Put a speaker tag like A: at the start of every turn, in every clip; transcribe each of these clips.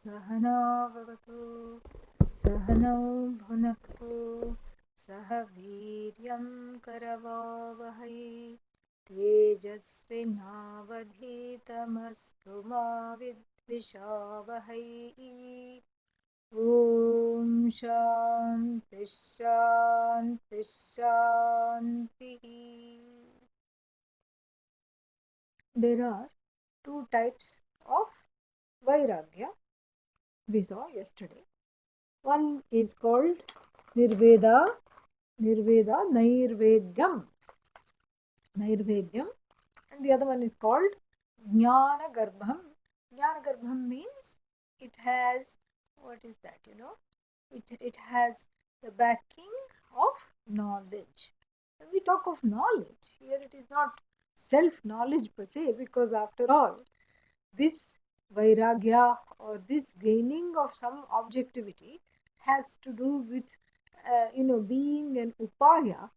A: Sahana Bhavatu Sahanau Bhunaktu Sah Viryam Karavavahai Tejasvinavadhitamastu ma vidvishavahai. Om Shanti Shanti Shanti. There are two types of Vairagya we saw yesterday. One is called Nirveda, Nirvedyam, and the other one is called Jnana Garbham. Jnana Garbham means it has, what is that, it has the backing of knowledge. When we talk of knowledge, here it is not self-knowledge per se, because after all, this vairagya or this gaining of some objectivity has to do with being an upaya,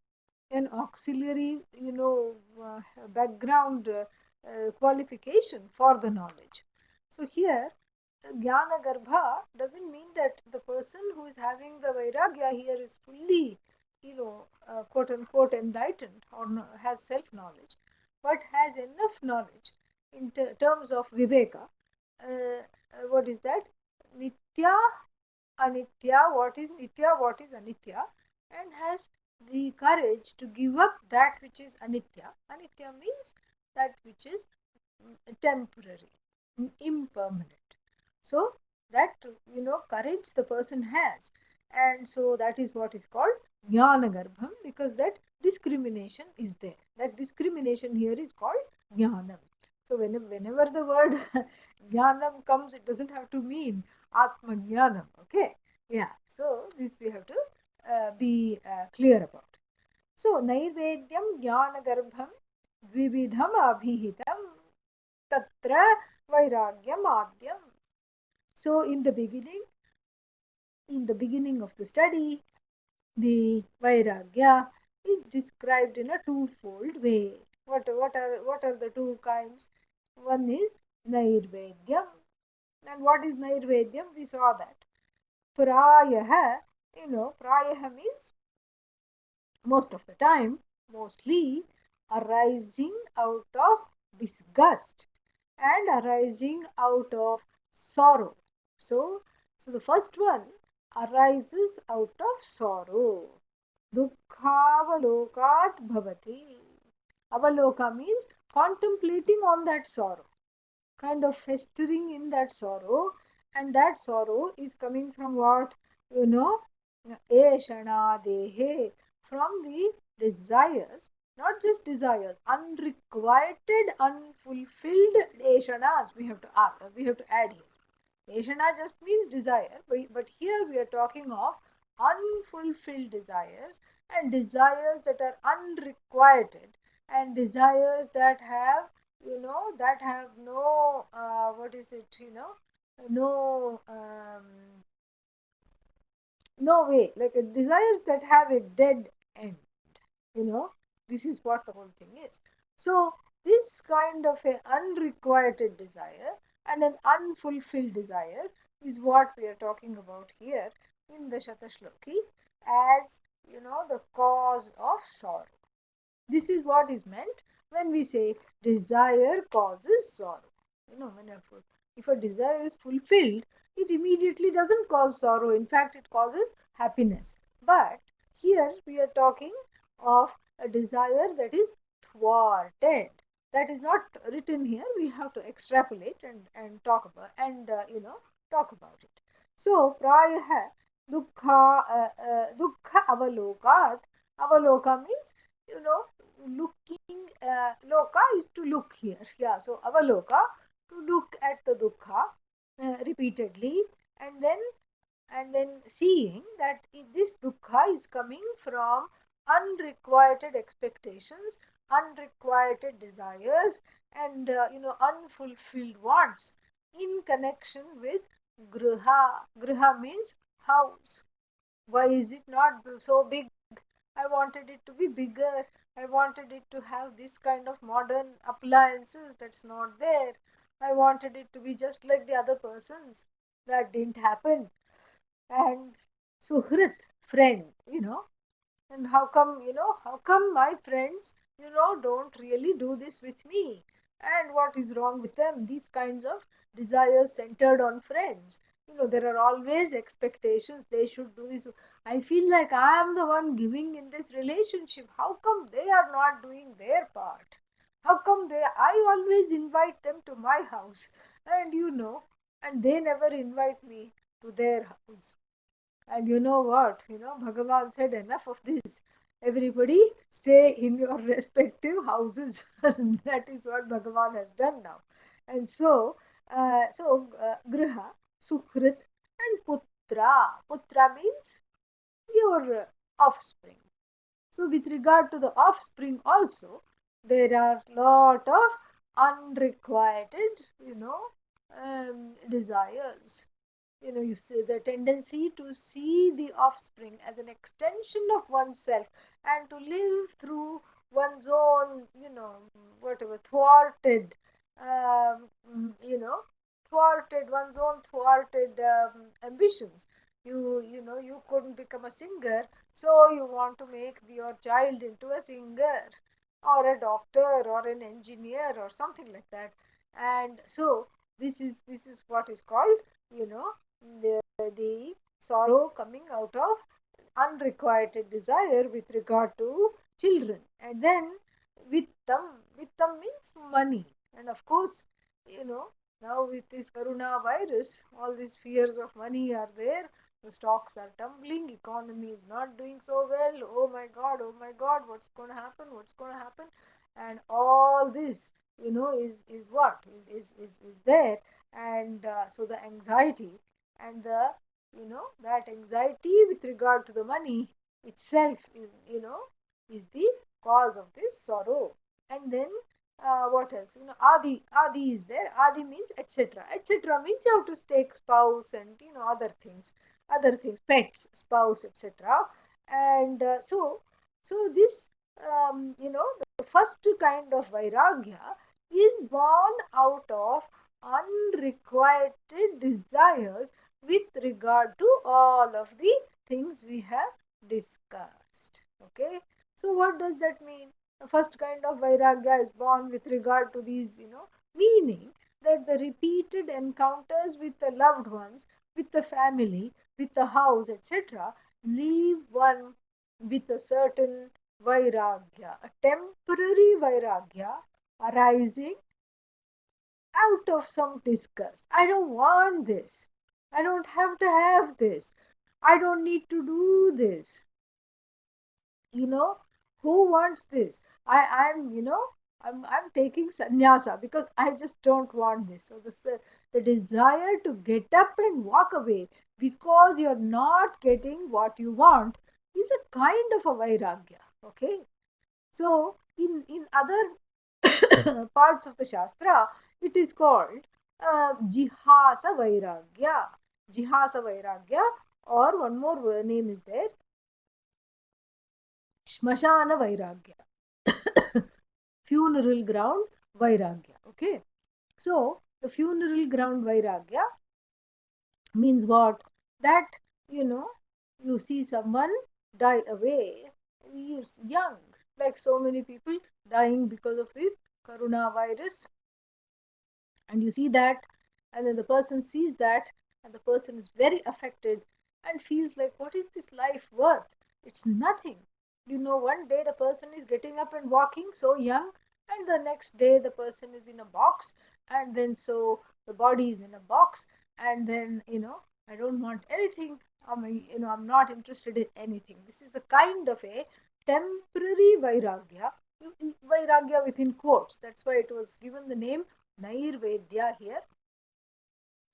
A: an auxiliary background qualification for the knowledge. So here jnana garbha doesn't mean that the person who is having the vairagya here is fully quote unquote enlightened or has self knowledge, but has enough knowledge in terms of viveka. What is that? Nitya, anitya, what is nitya, what is anitya, and has the courage to give up that which is anitya. Anitya means that which is temporary, impermanent. So that courage the person has, and so that is what is called jnana garbham, because that discrimination is there. That discrimination here is called jnanam. So whenever the word jnanam comes, it doesn't have to mean atma jnanam. Okay, yeah. So this we have to be clear about. So naivedyam jnana garbham dvividham abhihitam tatra vairagyam adyam. So in the beginning of the study, the vairagya is described in a twofold way. What are the two kinds? One is nirvedyam. And what is nirvedyam? We saw that. Prayaha, prayaha means most of the time, mostly arising out of disgust and arising out of sorrow. So the first one arises out of sorrow. Dukkhavalokat bhavati. Avaloka means contemplating on that sorrow, kind of festering in that sorrow, and that sorrow is coming from what? Eshana dehe, from the desires, not just desires, unrequited, unfulfilled eshanas we have to add here. Eshana just means desire, but here we are talking of unfulfilled desires and desires that are unrequited and desires that have no no no way, like desires that have a dead end. This is what the whole thing is. So this kind of an unrequited desire and an unfulfilled desire is what we are talking about here in the Shatashloki as the cause of sorrow. This is what is meant when we say desire causes sorrow. If a desire is fulfilled, it immediately doesn't cause sorrow. In fact, it causes happiness. But here we are talking of a desire that is thwarted. That is not written here. We have to extrapolate and talk about it. So prayaha dukkha avalokat. Avaloka means looking. Loka is to look here. Yeah. So avaloka, to look at the dukkha repeatedly, and then seeing that this dukkha is coming from unrequited expectations, unrequited desires, and unfulfilled wants in connection with griha. Griha means house. Why is it not so big? I wanted it to be bigger. I wanted it to have this kind of modern appliances that's not there. I wanted it to be just like the other person's. that didn't happen. And Suhrit, friend, and how come my friends, don't really do this with me? And what is wrong with them? These kinds of desires centered on friends. There are always expectations they should do this. I feel like I am the one giving in this relationship. How come they are not doing their part? How come I always invite them to my house, and and they never invite me to their house. And you know what? Bhagavan said, enough of this. Everybody stay in your respective houses. That is what Bhagavan has done now. And Griha, Sukhrit, and Putra. Putra means your offspring. So, with regard to the offspring, also, there are lot of unrequited, desires. You see the tendency to see the offspring as an extension of oneself, and to live through one's own, whatever, um, you know one's own thwarted ambitions. You couldn't become a singer, so you want to make your child into a singer, or a doctor, or an engineer, or something like that. And so this is what is called, you know the sorrow coming out of unrequited desire with regard to children. And then vittam means money. And of course, you know now with this corona virus, all these fears of money are there. The stocks are tumbling, economy is not doing so well. Oh my god, what's going to happen? And all this, is what is there. And so the anxiety, and that anxiety with regard to the money itself is the cause of this sorrow. And then what else? Adi is there. Adi means etc. Etc means you have to take spouse, and other things, pets, spouse, etc. And so this, the first kind of vairagya is born out of unrequited desires with regard to all of the things we have discussed. Okay, so what does that mean? The first kind of vairagya is born with regard to these, meaning that the repeated encounters with the loved ones, with the family, with the house, etc., leave one with a certain vairagya, a temporary vairagya arising out of some disgust. I don't want this. I don't have to have this. I don't need to do this. You know, who wants this? I'm taking sannyasa because I just don't want this. So the desire to get up and walk away because you're not getting what you want is a kind of a vairagya. Okay, so in other parts of the Shastra, it is called Jihasa Vairagya. Jihasa Vairagya, or one more name is there, Shmashana Vairagya. Funeral ground Vairagya. Okay, so the funeral ground Vairagya means what? That, you see someone die away, you're young, like so many people dying because of this coronavirus. And you see that, and then the person sees that, and the person is very affected and feels like, what is this life worth? It's nothing. One day the person is getting up and walking so young, and the next day the person is in a box, and then so the body is in a box. And then, I don't want anything. I'm not interested in anything. This is a kind of a temporary vairagya. Vairagya within quotes, that's why it was given the name Nirvedya here.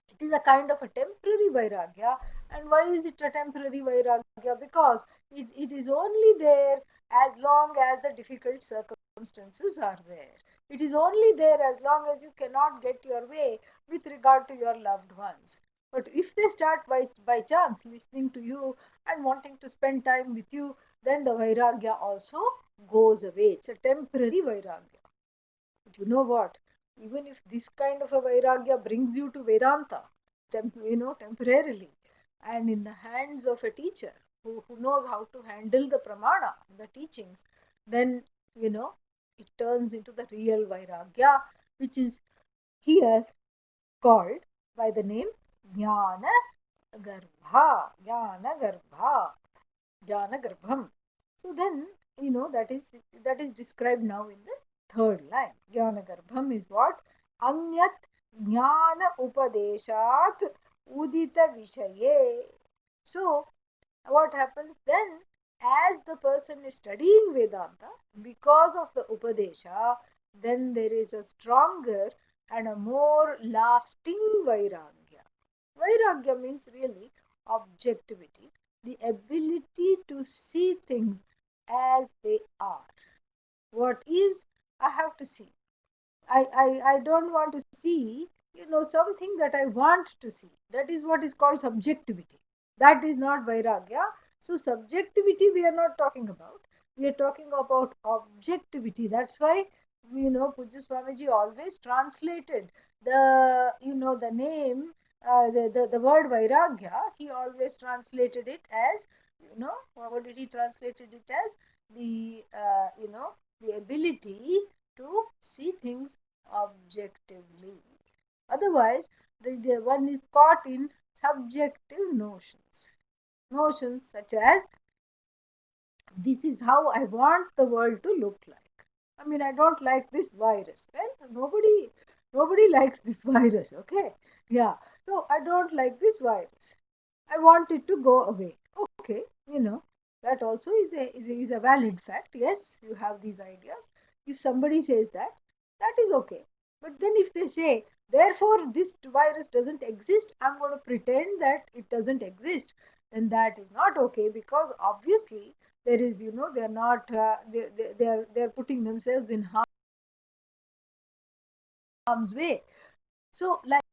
A: It is a kind of a temporary vairagya. And why is it a temporary vairagya? Because it is only there as long as the difficult circumstances are there. It is only there as long as you cannot get your way with regard to your loved ones. But if they start by chance listening to you and wanting to spend time with you, then the vairagya also goes away. It's a temporary vairagya. But you know what? Even if this kind of a vairagya brings you to Vedanta, temporarily, and in the hands of a teacher who knows how to handle the pramana, the teachings, then it turns into the real vairagya, which is here called by the name Jnana Garbha, Jnana Garbha, Jnana Garbham. So then, that is described now in the third line. Jnana Garbham is what? Anyat Jnana Upadeshat Udita Vishaye. So, what happens then? As the person is studying Vedanta, because of the Upadesha, then there is a stronger and a more lasting Vairagya. Vairagya means really objectivity, the ability to see things as they are. What is, I have to see. I don't want to see, something that I want to see. That is what is called subjectivity. That is not Vairagya. So, subjectivity we are not talking about. We are talking about objectivity. That's why, Pujya Swamiji always translated the name, the word Vairagya, he always translated it as, what did he translated it as? The ability to see things objectively. Otherwise, the one is caught in subjective notions. Notions such as, this is how I want the world to look like. I mean, I don't like this virus. Well, nobody likes this virus, okay? Yeah. So I don't like this virus. I want it to go away. Okay, that also is a valid fact. Yes, you have these ideas. If somebody says that, that is okay. But then if they say, therefore this virus doesn't exist, I'm going to pretend that it doesn't exist, then that is not okay, because obviously there is, they're not, they're putting themselves in harm's way. So, like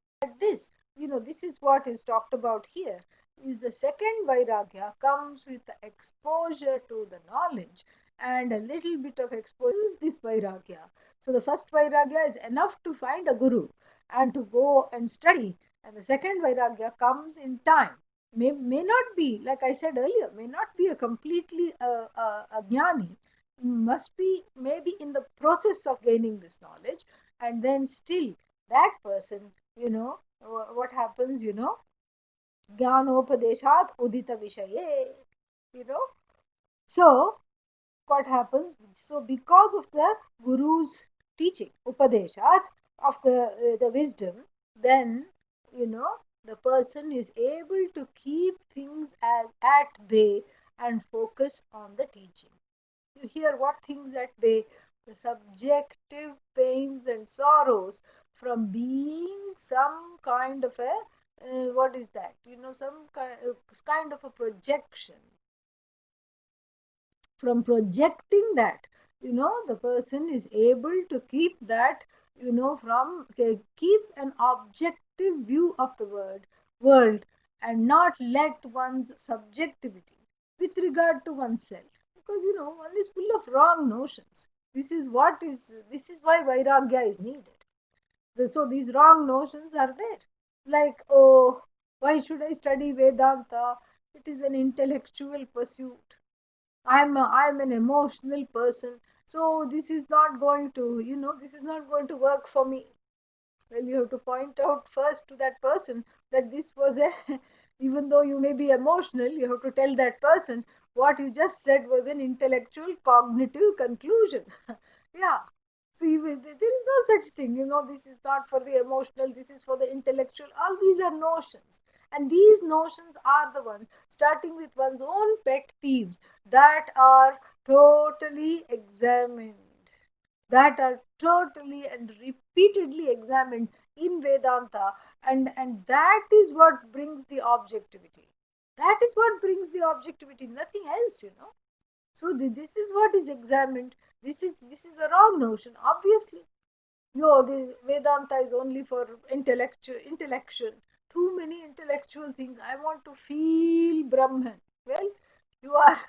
A: this, this is what is talked about here. Is the second vairagya comes with the exposure to the knowledge, and a little bit of exposure is this vairagya. So, the first vairagya is enough to find a guru and to go and study, and the second vairagya comes in time. May not be, like I said earlier, may not be a completely a jnani, must be maybe in the process of gaining this knowledge, and then still that person, what happens, Jnanopadeshat Udita Vishaye, you know. So, what happens? So, because of the Guru's teaching, Upadeshat, of the wisdom, then, the person is able to keep things at bay and focus on the teaching. You hear what things at bay? The subjective pains and sorrows from being some kind of a, what is that? Some kind of a projection. From projecting that, the person is able to keep that, from keep an objective view of the world, and not let one's subjectivity with regard to oneself, because one is full of wrong notions. This is why vairagya is needed. So these wrong notions are there, like, oh, why should I study Vedanta? It is an intellectual pursuit. I'm an emotional person, so this is not going to, this is not going to work for me. Well, you have to point out first to that person that this was a, even though you may be emotional, you have to tell that person what you just said was an intellectual cognitive conclusion. Yeah. So there is no such thing, this is not for the emotional, this is for the intellectual. All these are notions. And these notions are the ones, starting with one's own pet peeves, that are totally examined, that are totally and repeatedly examined in Vedanta, and that is what brings the objectivity. That is what brings the objectivity, nothing else. So this is what is examined. This is a wrong notion, obviously. No, the Vedanta is only for intellection. Too many intellectual things. I want to feel Brahman. Well, you are,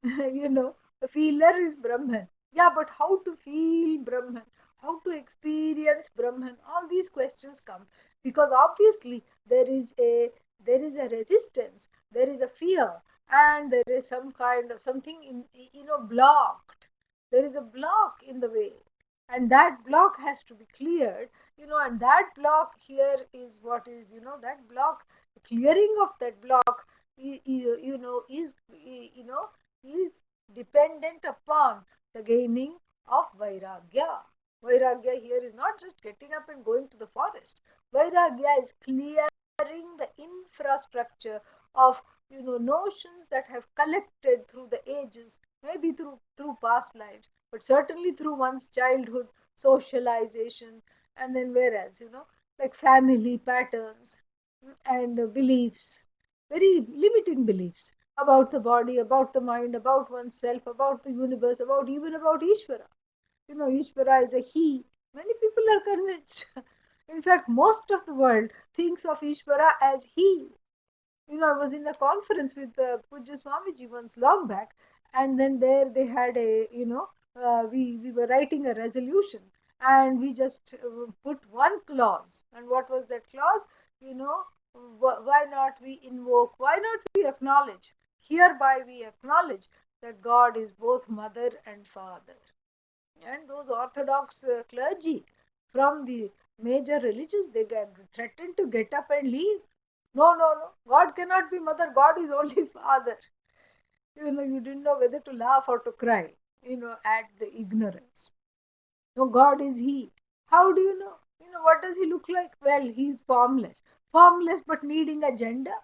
A: the feeler is Brahman. Yeah, but how to feel Brahman? how to experience Brahman. All these questions come because obviously there is a resistance, there is a fear, and there is some kind of something blocked. There is a block in the way, and that block has to be cleared. And that block here is what is, that block, clearing of that block, is dependent upon the gaining of Vairagya. Vairagya here is not just getting up and going to the forest. Vairagya is clearing the infrastructure of notions that have collected through the ages, maybe through past lives, but certainly through one's childhood, socialization, and then whereas, like family patterns and beliefs, very limiting beliefs about the body, about the mind, about oneself, about the universe, even about Ishvara. Ishvara is a he. Many people are convinced. In fact, most of the world thinks of Ishvara as he. I was in a conference with Pujya Swamiji once long back, and then there they had we were writing a resolution, and we just put one clause. And what was that clause? You know, why not we invoke? Why not we acknowledge? Hereby we acknowledge that God is both mother and father. And those orthodox clergy from the major religions, they get threatened to get up and leave. No, no, no. God cannot be mother. God is only father. You didn't know whether to laugh or to cry, at the ignorance. No, God is He. How do you know? What does He look like? Well, He's formless. Formless but needing a gender.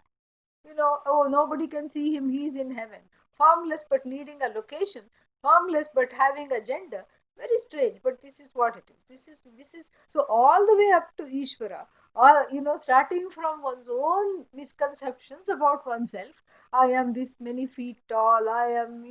A: Oh, nobody can see Him. He's in heaven. Formless but needing a location. Formless but having a gender. Very strange, but this is what it is. This is so all the way up to Ishvara, or starting from one's own misconceptions about oneself. I am this many feet tall. I am,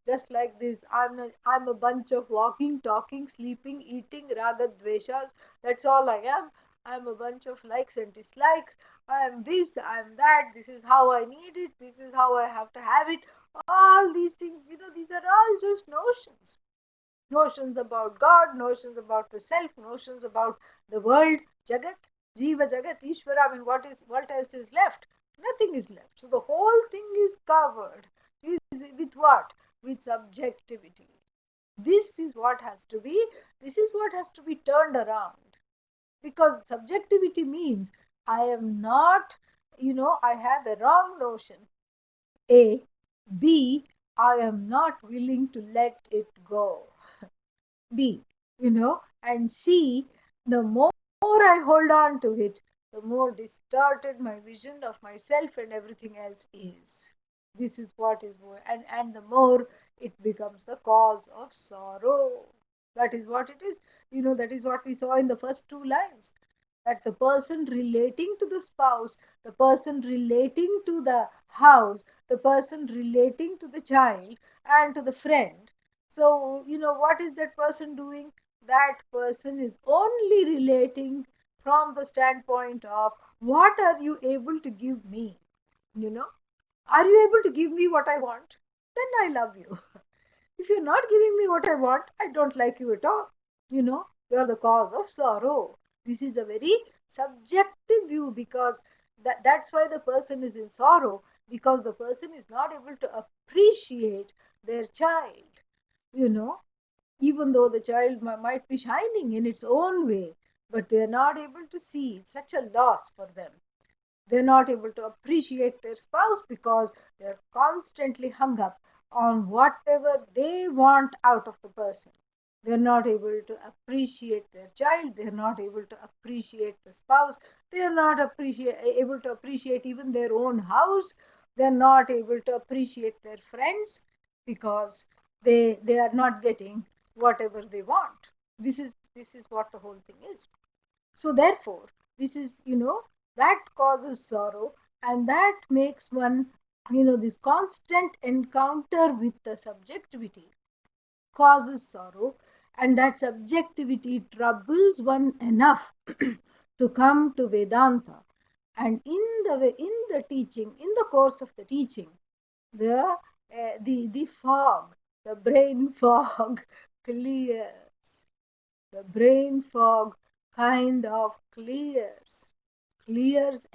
A: just like this. I'm a bunch of walking, talking, sleeping, eating, raga dveshas. That's all I am. I'm a bunch of likes and dislikes. I am this, I am that. This is how I need it. This is how I have to have it. All these things, these are all just notions. Notions about God, notions about the self, notions about the world, Jagat, Jiva Jagat, Ishvara. I mean, what else is left? Nothing is left. So the whole thing is covered. Is with what? With subjectivity. This is what has to be. This is what has to be turned around. Because subjectivity means I am not, I have a wrong notion. A. B. I am not willing to let it go. B, and C, the more I hold on to it, the more distorted my vision of myself and everything else is. This is what is more, and the more it becomes the cause of sorrow. That is what it is. That is what we saw in the first two lines. That the person relating to the spouse, the person relating to the house, the person relating to the child and to the friend. So, what is that person doing? That person is only relating from the standpoint of what are you able to give me? You know, are you able to give me what I want? Then I love you. If you're not giving me what I want, I don't like you at all. You're the cause of sorrow. This is a very subjective view because that's why the person is in sorrow, because the person is not able to appreciate their child. You know, even though the child might be shining in its own way, but they're not able to see. It's such a loss for them. They're not able to appreciate their spouse because they're constantly hung up on whatever they want out of the person. They're not able to appreciate their child. They're not able to appreciate the spouse. They're not able to appreciate even their own house. They're not able to appreciate their friends because they are not getting whatever they want. This is what the whole thing is. So therefore, this is, that causes sorrow, and that makes one, this constant encounter with the subjectivity causes sorrow, and that subjectivity troubles one enough to come to Vedanta. And in the teaching, in the course of the teaching, the fog, the brain fog clears. the brain fog kind of clears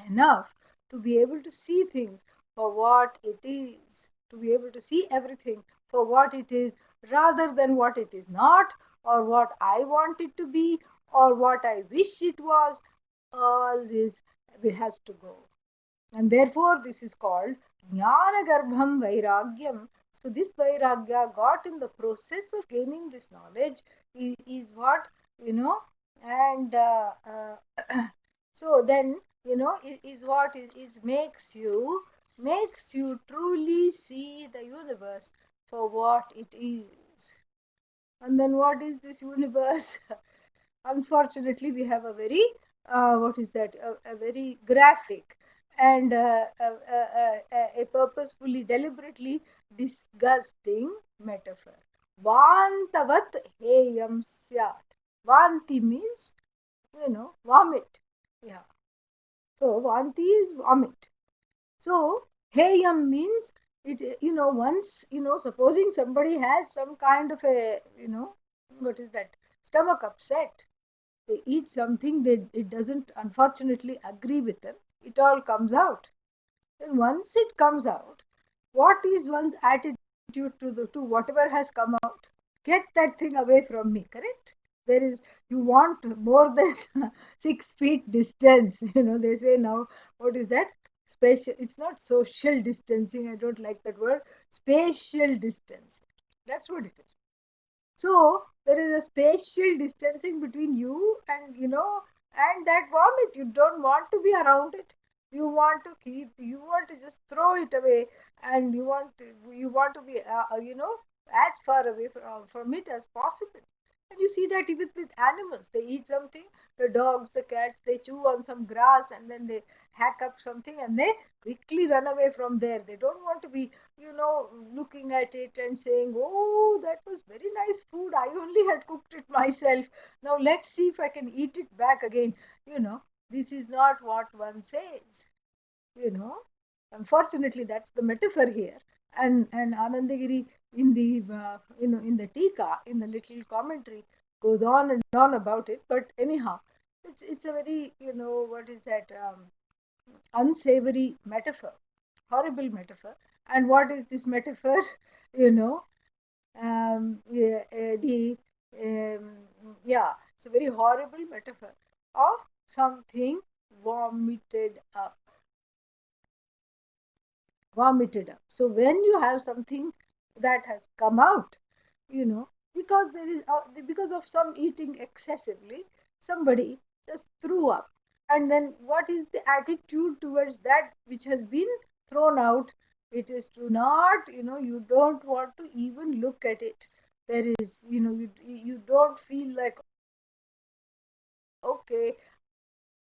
A: enough to be able to see things for what it is, to be able to see everything for what it is rather than what it is not, or what I want it to be, or what I wish it was. All this has to go. And therefore, this is called Jnana Garbham Vairagyam. So, this Vairagya got in the process of gaining this knowledge is what, and so then, is what is makes you truly see the universe for what it is. And then, what is this universe? Unfortunately, we have a very what is that? A very graphic and a purposefully, deliberately disgusting metaphor. Vantavat heyam syat. Vanti means, vomit. Yeah. So vanti is vomit. So heyam means it. Once supposing somebody has some kind of a what is that? Stomach upset. They eat something that it doesn't unfortunately agree with them. It all comes out. And once it comes out, what is one's attitude to whatever has come out? Get that thing away from me, correct? There is, you want more than 6 feet distance. They say now, what is that? Spatial, it's not social distancing. I don't like that word. Spatial distancing. That's what it is. So there is a spatial distancing between you and that vomit. You don't want to be around it. You want to just throw it away, and you want to be as far away from it as possible. And you see that even with animals, they eat something. The dogs, the cats, they chew on some grass, and then they hack up something, and they quickly run away from there. They don't want to be looking at it and saying, oh, that was very nice food. I only had cooked it myself. Now let's see if I can eat it back again. This is not what one says. Unfortunately, that's the metaphor here. And Anandagiri in the in the Tika, in the little commentary, goes on and on about it. But anyhow, it's a very what is that unsavory metaphor, horrible metaphor. And what is this metaphor? you know yeah, it's a very horrible metaphor of something vomited up. So when you have something that has come out, because there is because of some eating excessively, somebody just threw up. And then what is the attitude towards that which has been thrown out? It is to not, you don't want to even look at it. There is, you don't feel like, okay,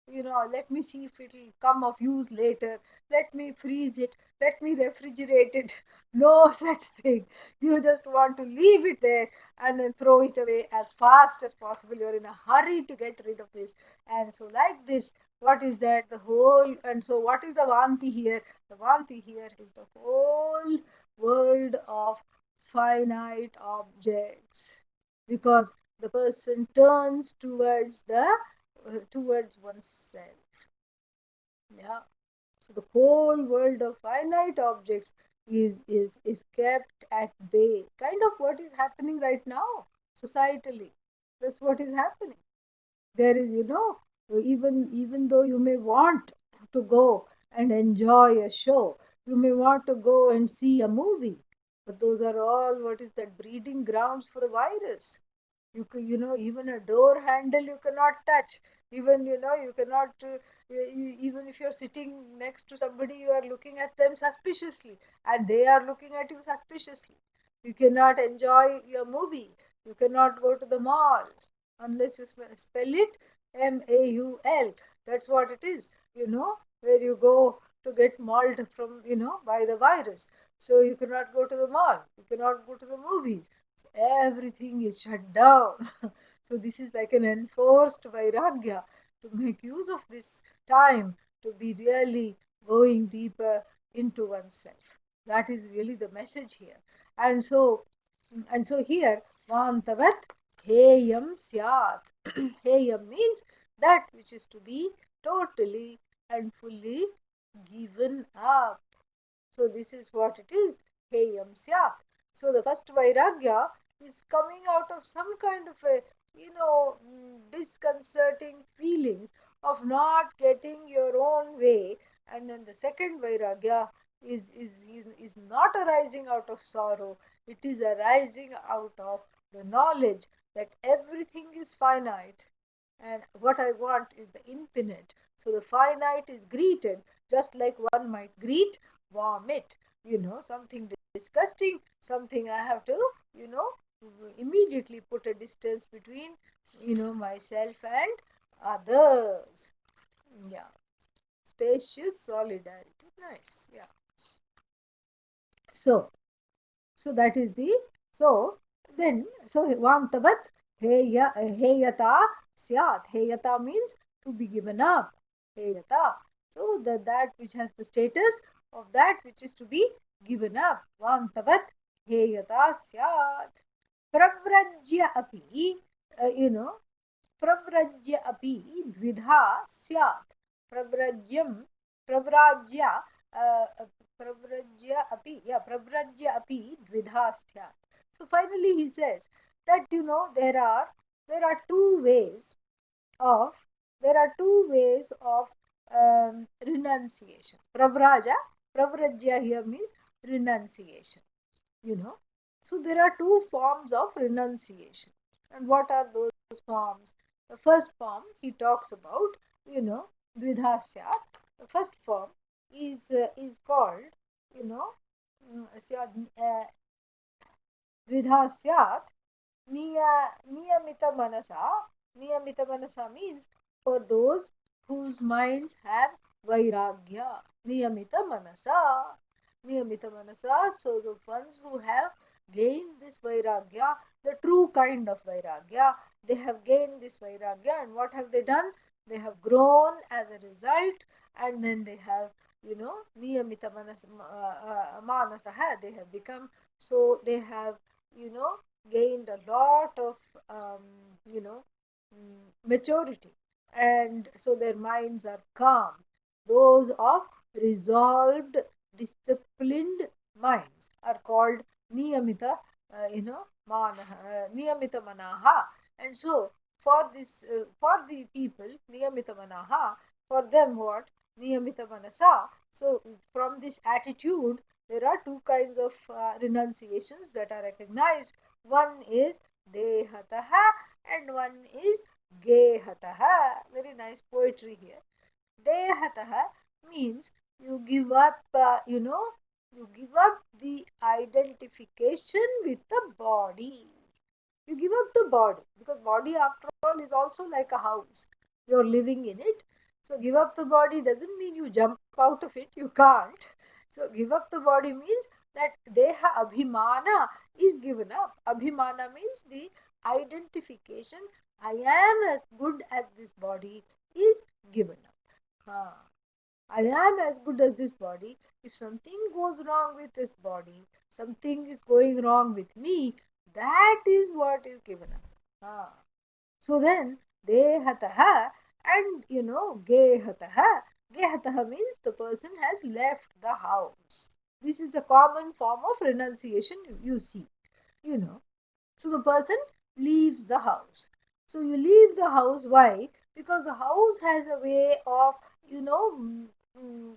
A: let me see if it'll come of use later. Let me freeze it. Let me refrigerate it. No such thing. You just want to leave it there and then throw it away as fast as possible. You're in a hurry to get rid of this. And so, like this, what is that? The whole, and so what is the Vanti here? The Vanti here is the whole world of finite objects. Because the person turns towards oneself. Yeah. So the whole world of finite objects is kept at bay. Kind of what is happening right now societally. That's what is happening. There is, even though you may want to go and enjoy a show, you may want to go and see a movie, but those are all what is that breeding grounds for the virus. Even a door handle you cannot touch. Even you cannot even if you're sitting next to somebody, you are looking at them suspiciously, and they are looking at you suspiciously. You cannot enjoy your movie. You cannot go to the mall unless you spell it MAUL. That's what it is, where you go to get mauled from, by the virus. So you cannot go to the mall. You cannot go to the movies. So everything is shut down. So this is like an enforced vairagya, to make use of this time to be really going deeper into oneself. That is really the message here. And so here, Vantavat heyam syat. Heyam means that which is to be totally and fully given up. So this is what it is, heyam syat. So the first vairagya is coming out of some kind of a, disconcerting feelings of not getting your own way. And then the second vairagya is not arising out of sorrow. It is arising out of the knowledge that everything is finite and what I want is the infinite. So the finite is greeted just like one might greet vomit, something disgusting, something I have to, immediately put a distance between, myself and others. Yeah. Spacious solidarity. Nice. Yeah. So that is the, so then, so Vamtavat heyata syat. Heyata means to be given up. Heyata. So that which has the status of that which is to be given up. Vamtavat heyata syat. Pravrajya api, प्रव्रज्य अपि द्विधा स्यात्. प्रव्रज्यं प्रव्राज्य प्रव्रज्य अपि द्विधा स्यात्. So finally he says that there are two ways of renunciation. Pravrajya here means renunciation. So there are two forms of renunciation. And what are those forms? The first form he talks about, dvidha syat. The first form is called, dvidha syat niyamita manasa. Niyamita manasa means for those whose minds have vairagya. Niyamita manasa. Niyamita manasa. So the ones who have gained this vairagya, the true kind of vairagya, they have gained this vairagya, and what have they done? They have grown as a result, and then they have, niyamita manasa, they have become, so they have, gained a lot of, maturity, and so their minds are calm. Those of resolved, disciplined minds are called niyamita, niyamita manaha. And so for this, for the people, niyamita manaha, for them what? Niyamita manasa. So from this attitude, there are two kinds of renunciations that are recognized. One is dehataha and one is gehataha. Very nice poetry here. Dehataha means you give up, you give up the identification with the body. You give up the body, because body after all is also like a house. You're living in it. So give up the body doesn't mean you jump out of it. You can't. So give up the body means that deha abhimana is given up. Abhimana means the identification. I am as good as this body is given up. I am as good as this body. If something goes wrong with this body, something is going wrong with me, that is what is given up. So then, dehataha and gehataha. Gehataha means the person has left the house. This is a common form of renunciation you see. So the person leaves the house. So you leave the house. Why? Because the house has a way of,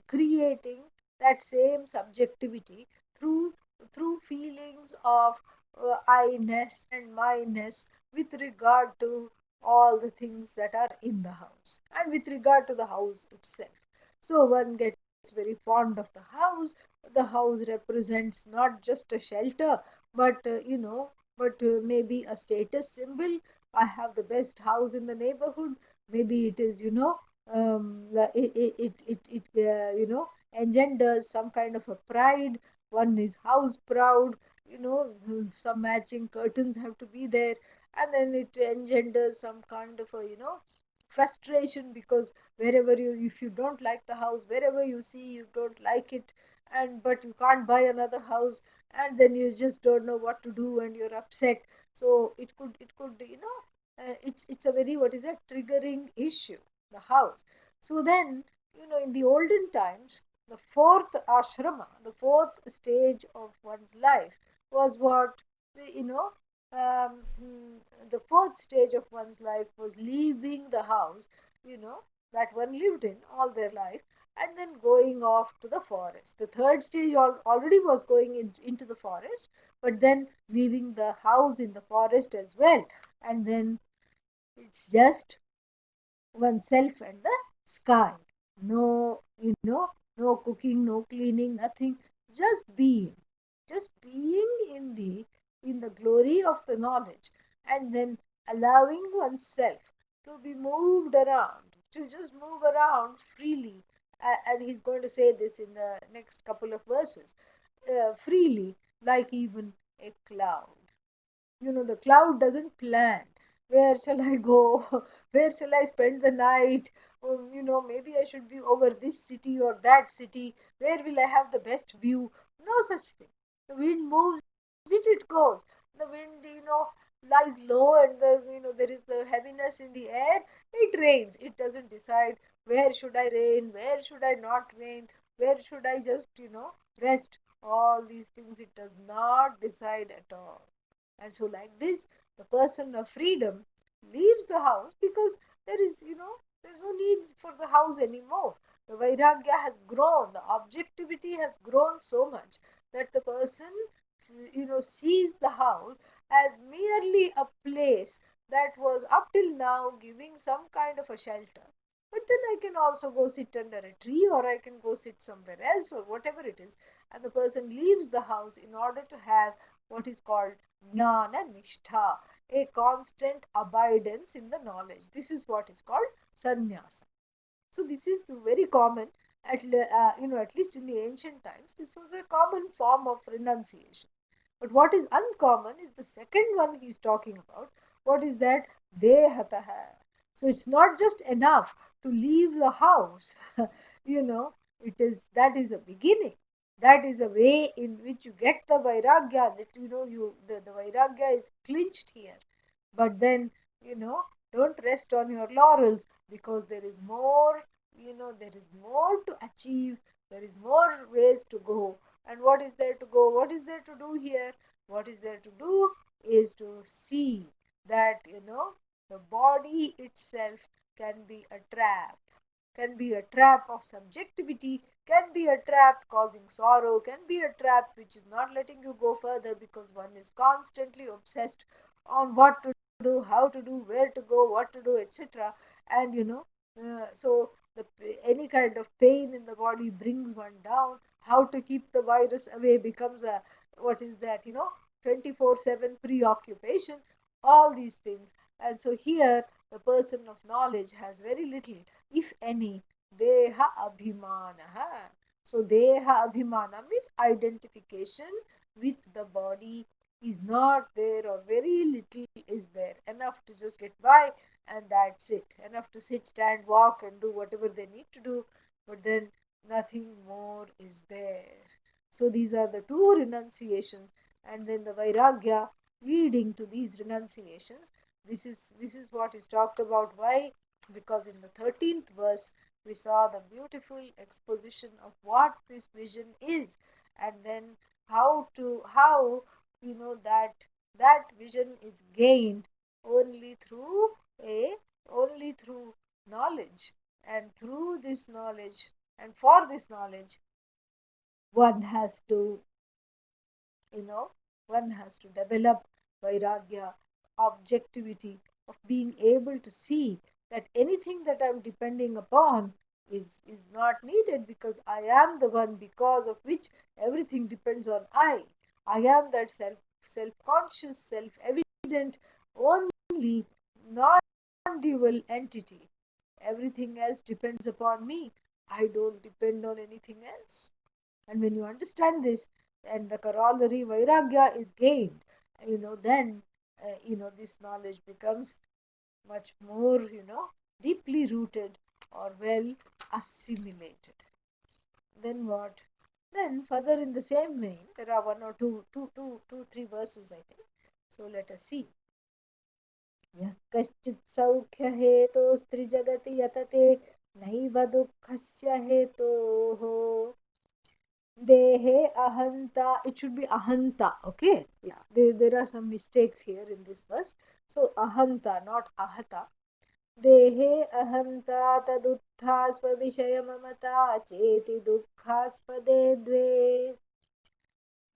A: creating that same subjectivity through feelings of I-ness and my-ness with regard to all the things that are in the house and with regard to the house itself. So one gets very fond of the house. The house represents not just a shelter, but maybe a status symbol. I have the best house in the neighborhood. Maybe it is, engenders some kind of a pride. One is house proud. Some matching curtains have to be there, and then it engenders some kind of a, frustration, because wherever you, if you don't like the house, wherever you see you don't like it, and but you can't buy another house, and then you just don't know what to do and you're upset. So it could, it's a very, what is that, triggering issue, the house. So then, in the olden times, the fourth ashrama, the fourth stage of one's life was what, you know, um, mm, the fourth stage of one's life was leaving the house, that one lived in all their life, and then going off to the forest. The third stage already was going into the forest, but then leaving the house in the forest as well. And then it's just oneself and the sky. No, no cooking, no cleaning, nothing. Just being, just being in the glory of the knowledge, and then allowing oneself to be moved around, to just move around freely. And he's going to say this in the next couple of verses, freely, like even a cloud. The cloud doesn't plan. Where shall I go? Where shall I spend the night? Maybe I should be over this city or that city. Where will I have the best view? No such thing. The wind moves it goes. The wind, lies low, and there is the heaviness in the air. It rains. It doesn't decide where should I rain, where should I not rain, where should I just, rest. All these things it does not decide at all. And so, like this, the person of freedom leaves the house because there's no need for the house anymore. The Vairagya has grown, the objectivity has grown so much that the person, sees the house as merely a place that was up till now giving some kind of a shelter. But then I can also go sit under a tree, or I can go sit somewhere else, or whatever it is. And the person leaves the house in order to have what is called jnana nishtha, a constant abidance in the knowledge. This is what is called sannyasa. So this is very common at least in the ancient times. This was a common form of renunciation. But what is uncommon is the second one he's talking about. What is that? Dehataha. So it's not just enough to leave the house. you know, that is a beginning. That is a way in which you get the vairagya. That the vairagya is clinched here. But then, don't rest on your laurels, because there is more. There is more to achieve. There is more ways to go. And what is there to go? What is there to do here? What is there to do is to see that, the body itself can be a trap, can be a trap of subjectivity, can be a trap causing sorrow, can be a trap which is not letting you go further, because one is constantly obsessed on what to do, how to do, where to go, what to do, etc. And so any kind of pain in the body brings one down. How to keep the virus away becomes a, what is that, 24/7 preoccupation, all these things. And so here the person of knowledge has very little, if any, deha abhimana. So deha abhimana means identification with the body is not there, or very little is there. Enough to just get by, and that's it. Enough to sit, stand, walk, and do whatever they need to do, but then nothing more is there. So these are the two renunciations, and then the vairagya leading to these renunciations. This is what is talked about. Why? Because in the 13th verse we saw the beautiful exposition of what this vision is, and then how that vision is gained only through a only through knowledge. And through this knowledge, and for this knowledge, one has to you know one has to develop vairagya, objectivity, of being able to see that anything that I'm depending upon is not needed, because I am the one because of which everything depends on I am that self conscious, self evident, only non dual entity. Everything else depends upon me. I don't depend on anything else. And when you understand this, and the corollary vairagya is gained, then this knowledge becomes much more, deeply rooted, or well assimilated. Then what? Then further in the same vein, there are one or two, three verses, I think. So let us see. यः कश्चित् सौख्यहेतोस्त्रिजगति यतते नैव दुःखस्य हेतोः देहे ahanta. It should be ahanta. Okay, yeah, there are some mistakes here in this verse. So ahanta, not ahata. देहे अहंता तदुत्थास्पविषयममता चेति दुःखास्पदे द्वे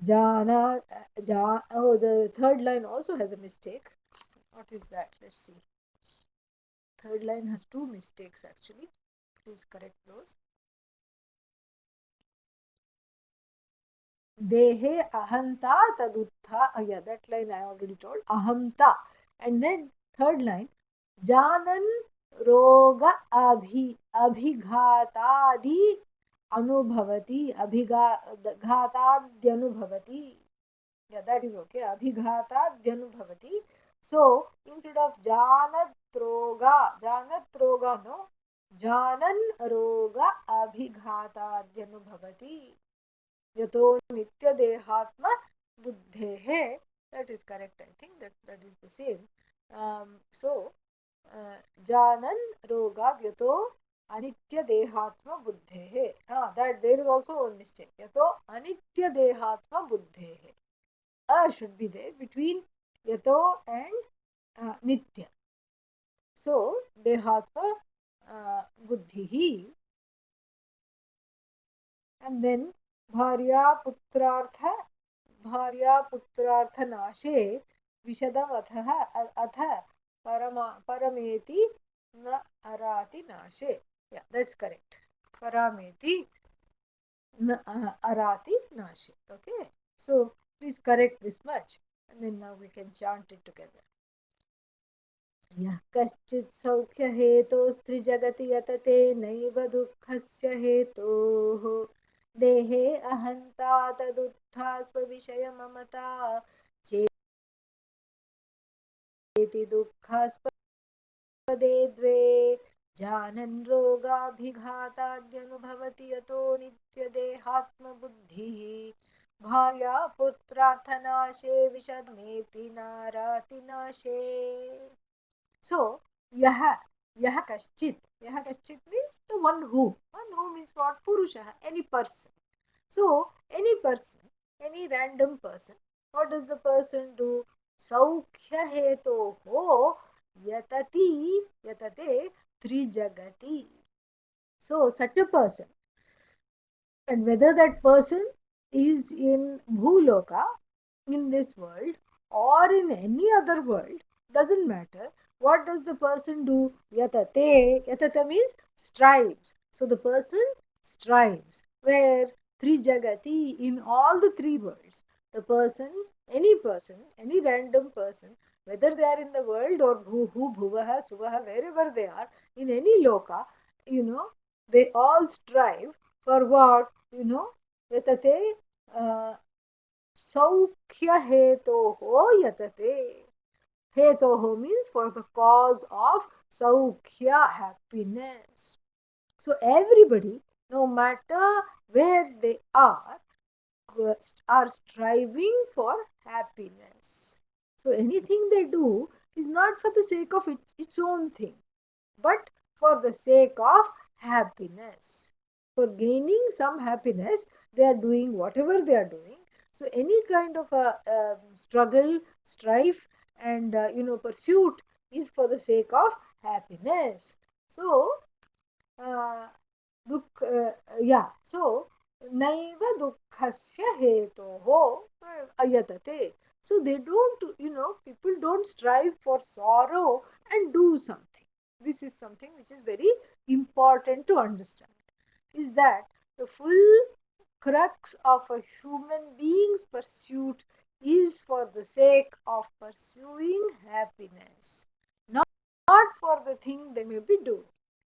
A: jana oh, the third line also has a mistake. What is that? Let's see. Third line has two mistakes actually. Please correct those. Dehe ahanta taduttha. Yeah, that line I already told. Ahamta. And then third line. Janan roga abhighataadi anubhavati. Abhighataadyanubhavati. Yeah, that is okay. Abhighataadyanubhavati. So instead of janat roga, no. Janan roga abhighataadyanubhavati. Yato nitya dehatma buddhehe. That is correct. I think that is the same. So janan roga yato anitya dehatma buddhehe. That there is also one mistake. Yato anitya dehatma buddhehe. Should be there between yato and nitya. So dehatma buddhihi. And then bharya putrartha nashe vishadam ath parameti na arati nashe. Yeah, that's correct. Parameti na arati nashe. Okay, so please correct this much, and then now we can chant it together. यः कश्चित् सौख्यहेतोस्त्रिजगति यतते नैव दुःखस्य हेतोः देहे अहन्ता तदुत्था स्वविषयममता चेति दुःखास्पदे द्वे जानन् रोगाभिघाताद्यनुभवति यतो नित्यदेहात्मबुद्धिः भार्या पुत्रार्थनाशे विषमेति नारातिनाशे. So, yaha kaschit. Yaha kaschit means the one who. One who means what? Purusha, any person. So, any person, any random person, what does the person do? Saukhya hetoho yatate trijagati. So, such a person. And whether that person is in Bhuloka, in this world, or in any other world, doesn't matter. What does the person do? Yatate. Yatata means strives. So the person strives. Where? Trijagati, in all the three worlds. The person, any random person, whether they are in the world or bhuvaha, suvaha, wherever they are, in any loka, they all strive for what? Yatate Saukhya hetoho yatate. Hetoho means for the cause of Saukhya, happiness. So everybody, no matter where they are striving for happiness. So anything they do is not for the sake of its own thing, but for the sake of happiness. For gaining some happiness, they are doing whatever they are doing. So any kind of a struggle, strife, and pursuit is for the sake of happiness. So, so naiva dukkhasya hetoho ayatate. So they don't, people don't strive for sorrow and do something. This is something which is very important to understand. Is that the full crux of a human being's pursuit is for the sake of pursuing happiness, not for the thing they may be doing.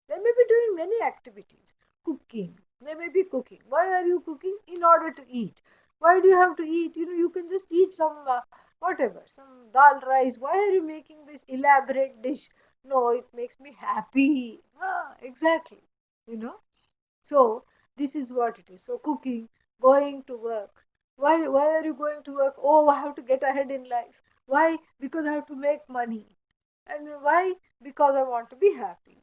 A: They may be doing many activities. Cooking. They may be cooking. Why are you cooking? In order to eat. Why do you have to eat? You can just eat some whatever, some dal rice. Why are you making this elaborate dish? No, it makes me happy. Exactly. So this is what it is. So cooking, going to work. Why are you going to work? Oh, I have to get ahead in life. Why? Because I have to make money. And why? Because I want to be happy.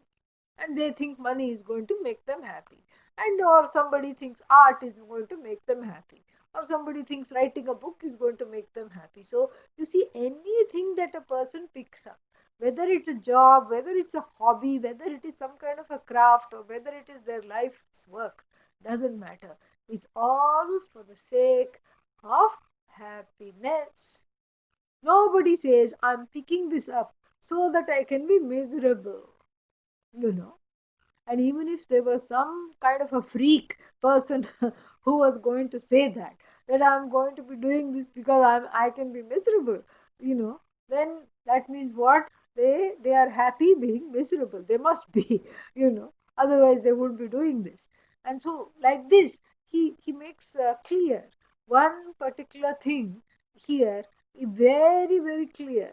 A: And they think money is going to make them happy. And or somebody thinks art is going to make them happy. Or somebody thinks writing a book is going to make them happy. So you see, anything that a person picks up, whether it's a job, whether it's a hobby, whether it is some kind of a craft, or whether it is their life's work, doesn't matter. It's all for the sake of happiness. Nobody says, I'm picking this up so that I can be miserable, you know. And even if there was some kind of a freak person who was going to say that I'm going to be doing this because I can be miserable, then that means what? They are happy being miserable. They must be, otherwise they wouldn't be doing this. And so, like this, he makes clear one particular thing here, very, very clear.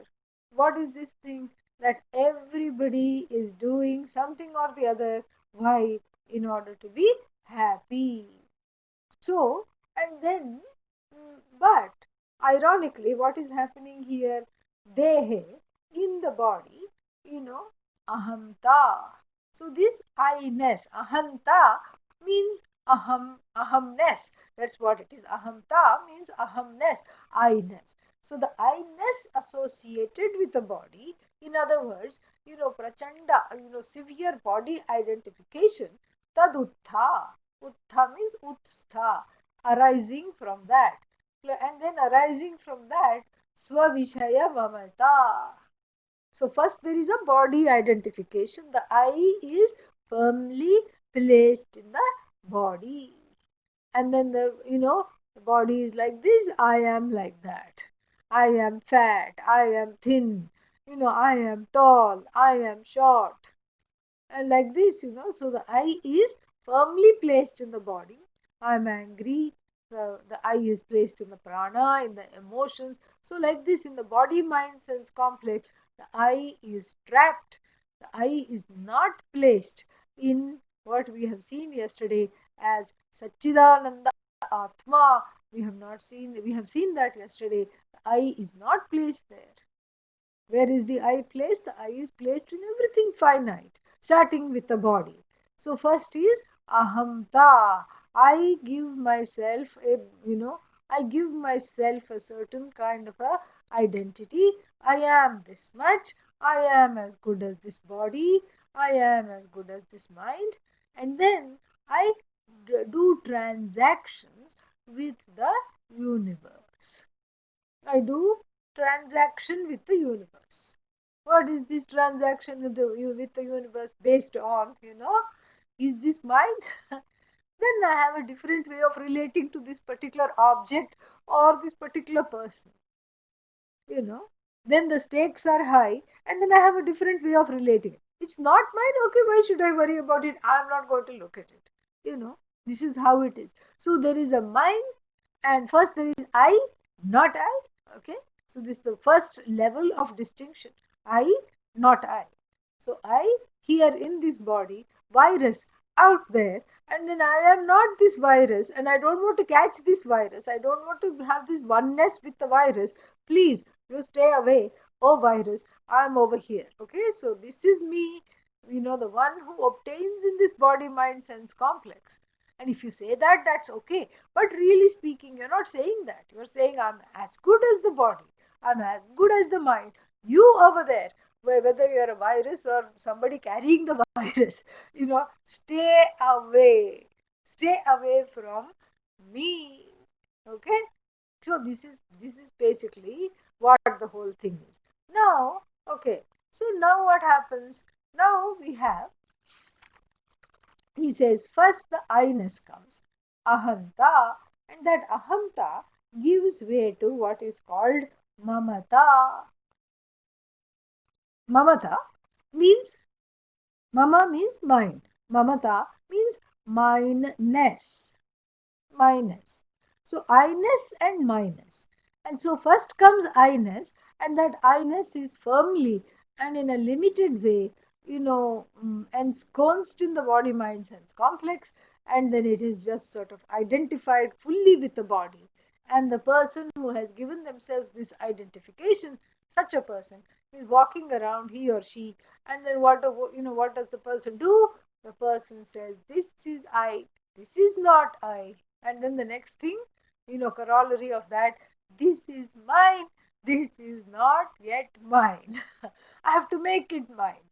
A: What is this thing? That everybody is doing something or the other. Why? In order to be happy. So, and then, but ironically, what is happening here? Dehe, in the body, ahamta. So this I-ness, ahanta means ahamness. That's what it is. Ahamta means ahamness, I-ness. So the I-ness associated with the body, in other words, prachanda, severe body identification, taduttha. Uttha means utstha, arising from that. And then arising from that, svavishaya mamata. So first there is a body identification. The I is firmly placed in the body. And then the body is like this, I am like that. I am fat, I am thin, I am tall, I am short. And like this, so the I is firmly placed in the body. I'm angry. The I is placed in the prana, in the emotions. So like this, in the body, mind, sense complex, the I is trapped. The I is not placed in what we have seen yesterday as Satchidananda Atma. We have seen that yesterday. The I is not placed there. Where is the I placed? The I is placed in everything finite, starting with the body. So first is ahamta. I give myself I give myself a certain kind of a identity. I am this much. I am as good as this body. I am as good as this mind. And then I do transactions with the universe. I do transaction with the universe. What is this transaction with the universe based on? Is this mind? Then I have a different way of relating to this particular object or this particular person. you know then the stakes are high, and then I have a different way of relating. It's not mine. Okay, why should I worry about it? I'm not going to look at it. This is how it is. So there is a mind, and first there is I, not I. Okay, so this is the first level of distinction. I, not I. So I, here in this body, virus out there, and then I am not this virus, and I don't want to catch this virus. I don't want to have this oneness with the virus. Please, you stay away. Oh virus, I'm over here. Okay, so this is me, the one who obtains in this body mind sense complex. And if you say that, that's okay. But really speaking, you're not saying that. You're saying, I'm as good as the body, I'm as good as the mind. You over there, whether you're a virus or somebody carrying the virus, stay away. Stay away from me. Okay? So this is basically what the whole thing is. Now, okay. So now what happens? Now he says, first the I-ness comes, ahanta, and that ahamta gives way to what is called mamata. Mamata means, mama means mind. Mamata means mindness. Minus. So I-ness and minus. And so first comes I-ness, and that I-ness is firmly and in a limited way, ensconced in the body mind sense complex, and then it is just sort of identified fully with the body. And the person who has given themselves this identification, such a person is walking around, he or she, and then what does the person do? The person says, "This is I. This is not I." And then the next thing, corollary of that, "This is mine. This is not yet mine." I have to make it mine.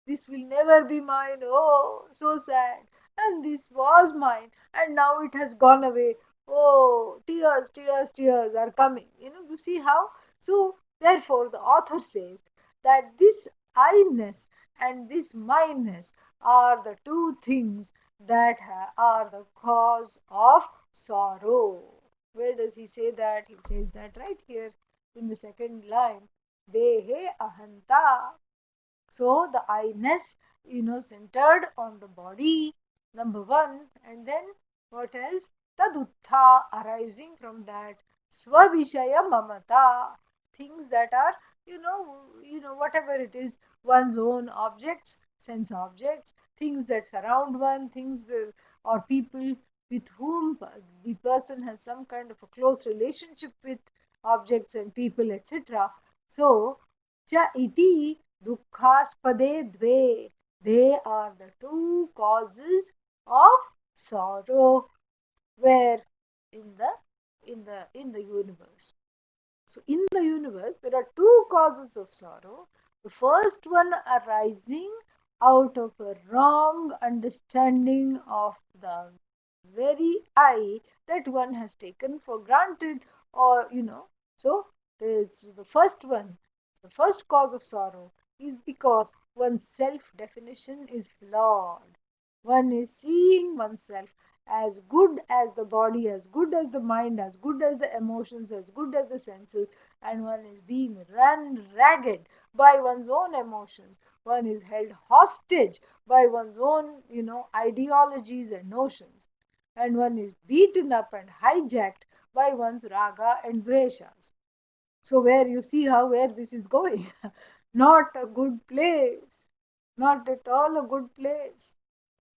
A: This will never be mine. Oh, so sad. And this was mine, and now it has gone away. Oh, tears, tears, tears are coming. You see how? So, therefore, the author says that this I-ness and this mine-ness are the two things that are the cause of sorrow. Where does he say that? He says that right here in the second line. Dehe ahanta. So the I-ness, centered on the body, number one, and then what else? Taduttha, arising from that. Svavishaya mamata, things that are, whatever it is, one's own objects, sense objects, things that surround one, things or people with whom the person has some kind of a close relationship with objects and people, etc. So, cha iti Dukkhaspade dve. They are the two causes of sorrow. Where? In the universe. So in the universe there are two causes of sorrow. The first one arising out of a wrong understanding of the very I that one has taken for granted, or so the first one, the first cause of sorrow is because one's self definition is flawed. One is seeing oneself as good as the body, as good as the mind, as good as the emotions, as good as the senses, and one is being run ragged by one's own emotions. One is held hostage by one's own, ideologies and notions. And one is beaten up and hijacked by one's raga and dveshas. So where you see where this is going. Not a good place. Not at all a good place.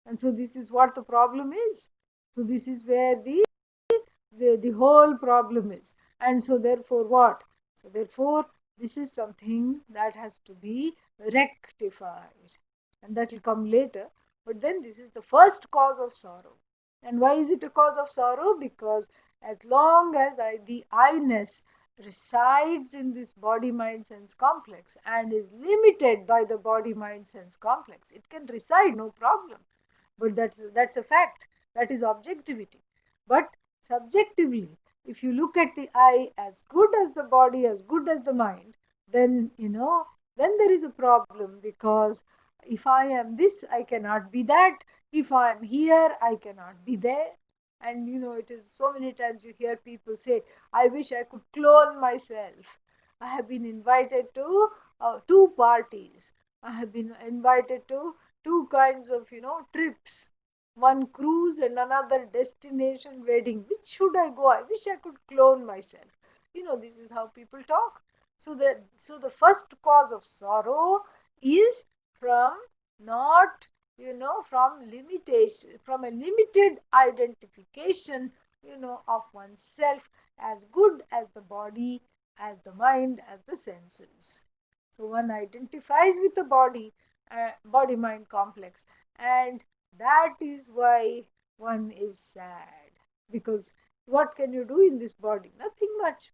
A: And so this is what the problem is. So this is where the whole problem is. And so therefore what? So therefore this is something that has to be rectified. And that will come later. But then this is the first cause of sorrow. And why is it a cause of sorrow? Because as long as the I-ness resides in this body mind sense complex and is limited by the body mind sense complex, it can reside, no problem. But that's a fact. That is objectivity. But subjectively, if you look at the I as good as the body, as good as the mind, then then there is a problem, because if I am this, I cannot be that. If I am here, I cannot be there. And it is so many times you hear people say, "I wish I could clone myself." I have been invited to two parties. I have been invited to two kinds of trips, one cruise and another destination wedding. Which should I go? I wish I could clone myself. This is how people talk. So the first cause of sorrow is from not from limitation, from a limited identification of oneself as good as the body, as the mind, as the senses. So one identifies with the body mind complex, and that is why one is sad, because what can you do in this body? Nothing much.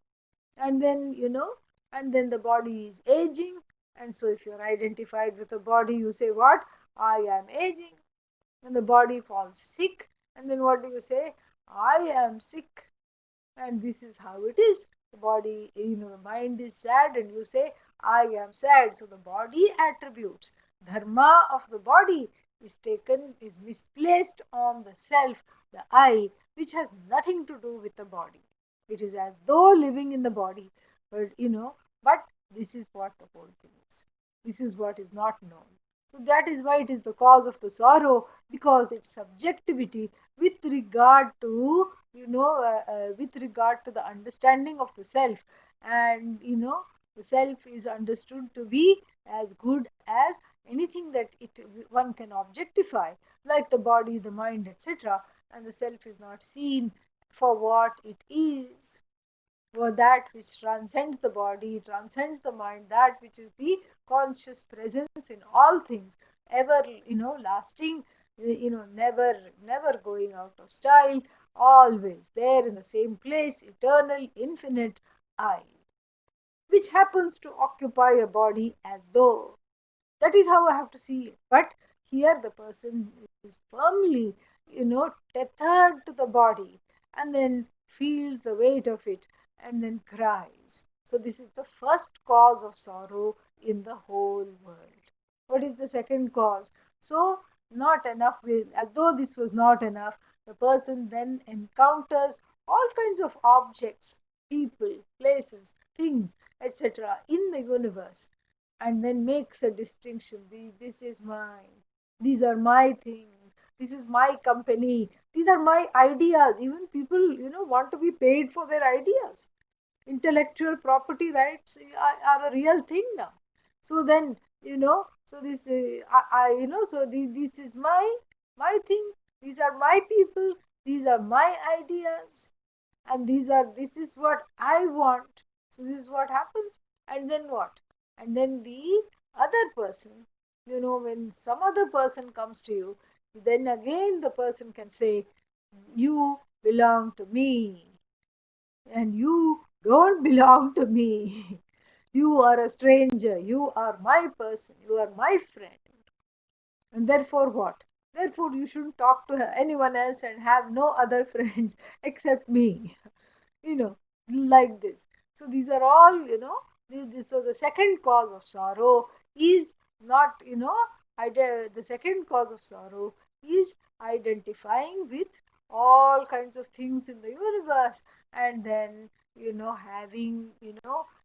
A: And then the body is aging, and so if you're identified with the body, you say, what? I am aging. And the body falls sick, and then what do you say? I am sick. And this is how it is. The body, the mind is sad, and you say, I am sad. So the body attributes, dharma of the body is misplaced on the self, the I, which has nothing to do with the body. It is as though living in the body, but this is what the whole thing is. This is what is not known. So that is why it is the cause of the sorrow, because its subjectivity with regard to with regard to the understanding of the self, and the self is understood to be as good as anything that one can objectify, like the body, the mind, etc., and the self is not seen for what it is, for that which transcends the body, transcends the mind, that which is the conscious presence in all things, ever, lasting, never going out of style, always there in the same place, eternal, infinite I, which happens to occupy a body as though. That is how I have to see it. But here the person is firmly, tethered to the body, and then feels the weight of it and then cries. So this is the first cause of sorrow in the whole world. What is the second cause? So not enough will, as though this was not enough, the person then encounters all kinds of objects, people, places, things, etc. in the universe, and then makes a distinction. This is mine. These are my things. This is my company. These are my ideas. Even people, want to be paid for their ideas. Intellectual property rights are a real thing now. So then, so this, so this is my thing. These are my people. These are my ideas, and this is what I want. So this is what happens. And then what? And then the other person, when some other person comes to you, then again the person can say, you belong to me and you don't belong to me. You are a stranger, you are my person, you are my friend. And therefore what? Therefore you shouldn't talk to anyone else and have no other friends except me. you know, like this. So these are all, so the second cause of sorrow is not, the second cause of sorrow is identifying with all kinds of things in the universe, and then,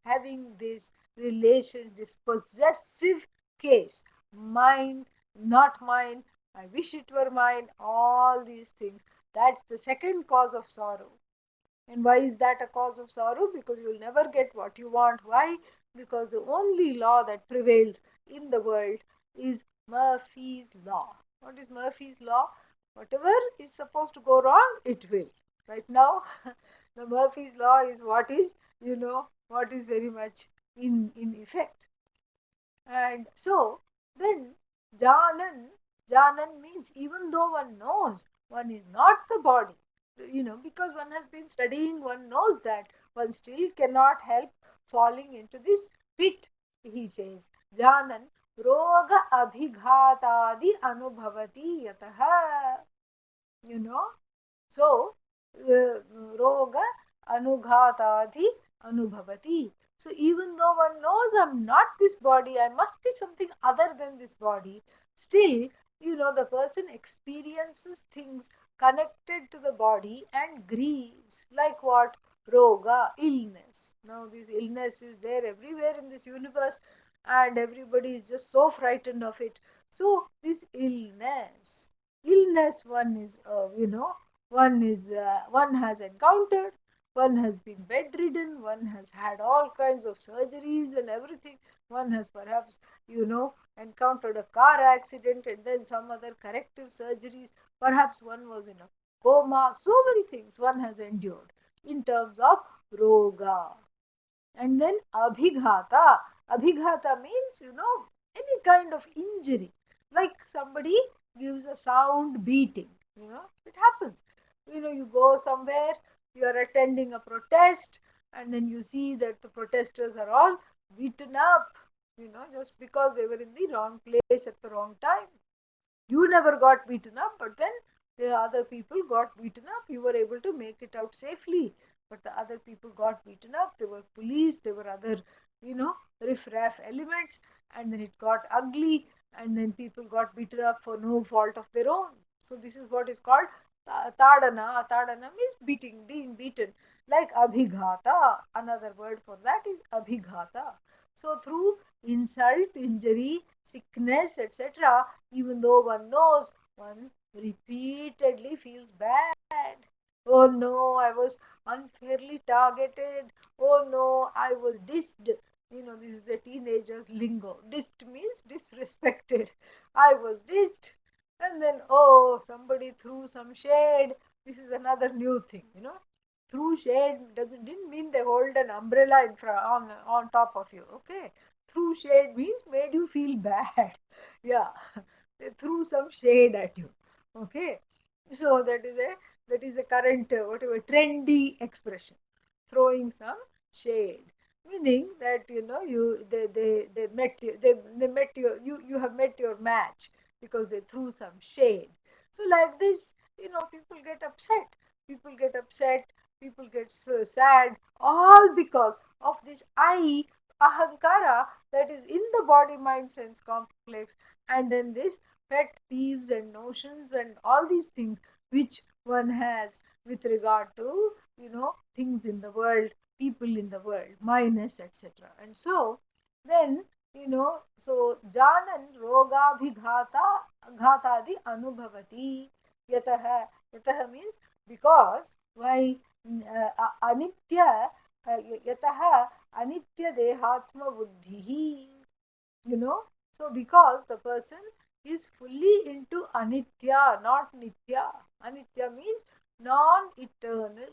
A: having this relation, this possessive case, mine, not mine, I wish it were mine, all these things. That's the second cause of sorrow. And why is that a cause of sorrow? Because you will never get what you want. Why? Because the only law that prevails in the world is Murphy's law. What is Murphy's law? Whatever is supposed to go wrong, it will. Right now, the Murphy's law is what is very much in effect. And so then Janan means even though one knows one is not the body, because one has been studying, one knows that one still cannot help falling into this pit. He says, Janan roga abhighatadi anubhavati yataha. You know, so roga anughatadi anubhavati. So even though one knows I'm not this body, I must be something other than this body, still, the person experiences things connected to the body and grieves. Like what? Roga, illness. Now this illness is there everywhere in this universe, and everybody is just so frightened of it. So this illness one is, one has encountered, one has been bedridden, one has had all kinds of surgeries and everything, one has perhaps, encountered a car accident and then some other corrective surgeries, perhaps one was in a coma. So many things one has endured in terms of roga. And then abhighata means, any kind of injury, like somebody gives a sound beating. It happens. You go somewhere, you are attending a protest, and then you see that the protesters are all beaten up, just because they were in the wrong place at the wrong time. You never got beaten up, but then the other people got beaten up. You were able to make it out safely, but the other people got beaten up. There were police, there were other, riff-raff elements, and then it got ugly, and then people got beaten up for no fault of their own. So this is what is called tadana. Tadana means beating, being beaten. Like abhighata, another word for that is abhighata. So through insult, injury, sickness, etc., even though one knows, one repeatedly feels bad. Oh no, I was unfairly targeted. Oh no, I was dissed. This is the teenagers' lingo. Dissed means disrespected. I was dissed. And then, oh, somebody threw some shade. This is another new thing, Through shade didn't mean they hold an umbrella in front, on top of you. Okay, through shade means made you feel bad. Yeah, they threw some shade at you. Okay, so that is a current whatever trendy expression, throwing some shade, meaning that they met you, they met you have met your match because they threw some shade. So like this, people get upset, people get upset people get so sad, all because of this I, ahankara, that is in the body mind sense complex. And then this pet peeves and notions and all these things which one has with regard to things in the world, people in the world, minus, etc. And so then, so janan rogabhighata ghatadi anubhavati. Yatah means because. Why? Anitya, yatah anitya dehatma buddhihi. So because the person is fully into anitya, not nitya. Anitya means non-eternal,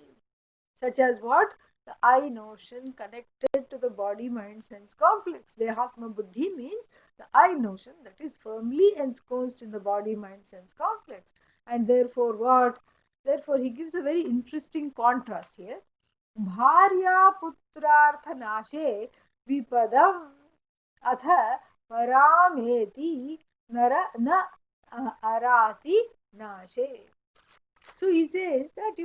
A: such as what? The I notion connected to the body mind sense complex. Dehatma buddhi means the I notion that is firmly ensconced in the body mind sense complex. And therefore what? Therefore he gives a very interesting contrast here. Bharya putrartha nashe vipadam अथ parameति nara na arati nashe. So he says that,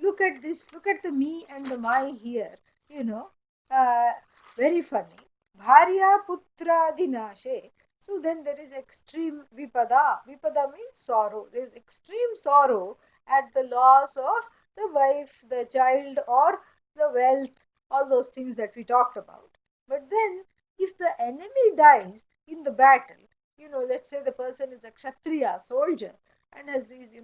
A: look at this, look at the me and the my here, you know, uh, very funny. Bharya putra dinashe. So then there is extreme vipada. Vipada means sorrow. There is extreme sorrow at the loss of the wife, the child, or the wealth, all those things that we talked about. But then, if the enemy dies in the battle, let's say the person is a kshatriya, soldier, and has these,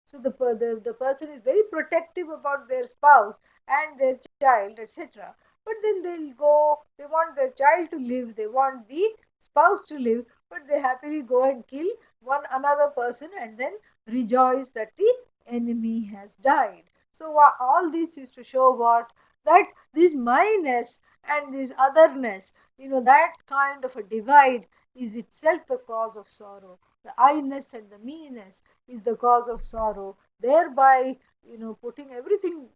A: so the person is very protective about their spouse and their child, etc. But then they'll go, they want their child to live, they want the spouse to live, but they happily go and kill one another person and then rejoice that the enemy has died. So all this is to show what? That this myness and this otherness, that kind of a divide is itself the cause of sorrow. The I-ness and the me-ness is the cause of sorrow, thereby putting everything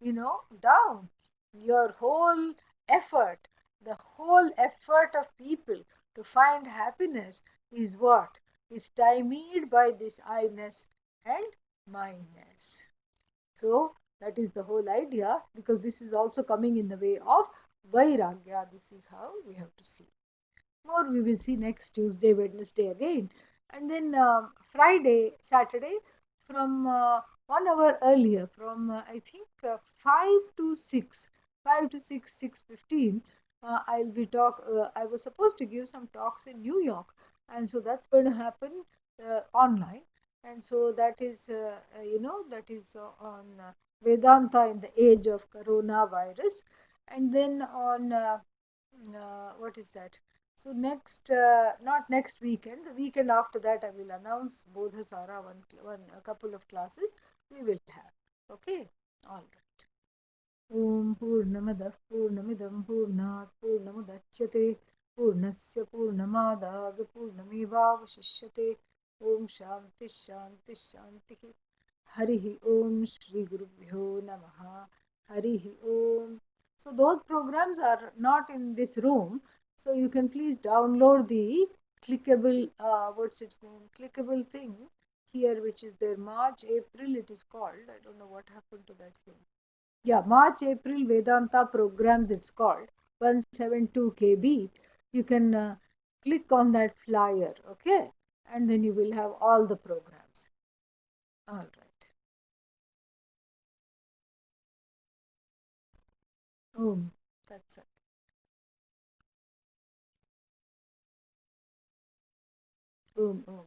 A: down. Your whole effort, the whole effort of people to find happiness is what? Is stymied by this I-ness and myness. So that is the whole idea, because this is also coming in the way of vairagya. This is how we have to see. More we will see next Tuesday, Wednesday again. And then Friday, Saturday, from 1 hour earlier, from I think 5 to 6, 5 to 6, 6:15, I'll be I was supposed to give some talks in New York, and so that's going to happen online. And so that is, that is on Vedanta in the age of coronavirus. And then on, what is that? So next, not next weekend, the weekend after that, I will announce Bodhasara, a couple of classes we will have. Okay, all right. Om Purnamadah Purnamidam Purnat Purnamudachyate Purnasya Purnamadad Purnamevavashishyate. Om Shanti Shanti Shanti. Harihi Om Shri Gurubhyo Namaha. Harihi Om. So those programs are not in this room. So you can please download the clickable, what's its name? Clickable thing here, which is there. March, April, it is called. I don't know what happened to that thing. Yeah, March, April Vedanta programs, it's called. 172 KB. You can click on that flyer, okay? And then you will have all the programs. All right. That's it. Om. Om.